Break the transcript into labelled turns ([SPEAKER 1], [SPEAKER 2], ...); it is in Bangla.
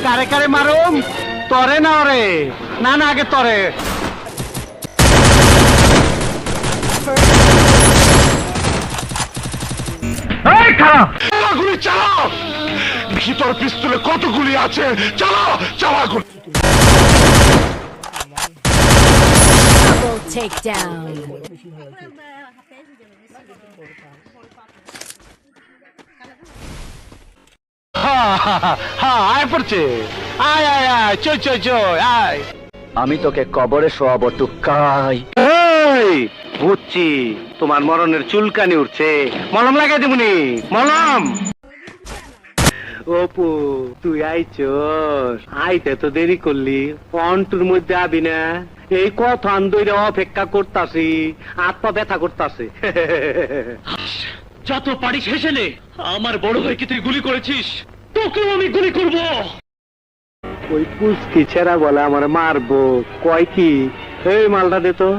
[SPEAKER 1] কারে কারে মারুম? তরে না ওরে? না না, আগে তরে। এই খারাপ,
[SPEAKER 2] গুলি চালাও। ভিতর পিস্তলে কত গুলি আছে? চালাও, চালা গুলি।
[SPEAKER 3] Double takedown.
[SPEAKER 1] আয় পড়ছে, আয় আয় আয়, চই চই চই আয়।
[SPEAKER 4] আমি তোকে কবরে শোয়াবো টুকাই।
[SPEAKER 1] এই বুঝছি, তোমার মরণের চুলকানি উঠছে, মলম লাগাই দেবনি। মলম। অপু, তুই আইছস? আইতে তো দেরি করলি, অন্টুর মধ্যে আবি না? এই কথা আন্দোলনে অপেক্ষা করতাছি, হাত পা ব্যথা করতাছে।
[SPEAKER 4] যত পারিস হেসে নে। আমার বড় ভাইকে তুই গুলি করেছিস, তোকেও আমি গুলি করব।
[SPEAKER 1] ওই পুষ্টি ছেড়া বলে আমার মারবো, কয় কি? এই মালটা দে তো।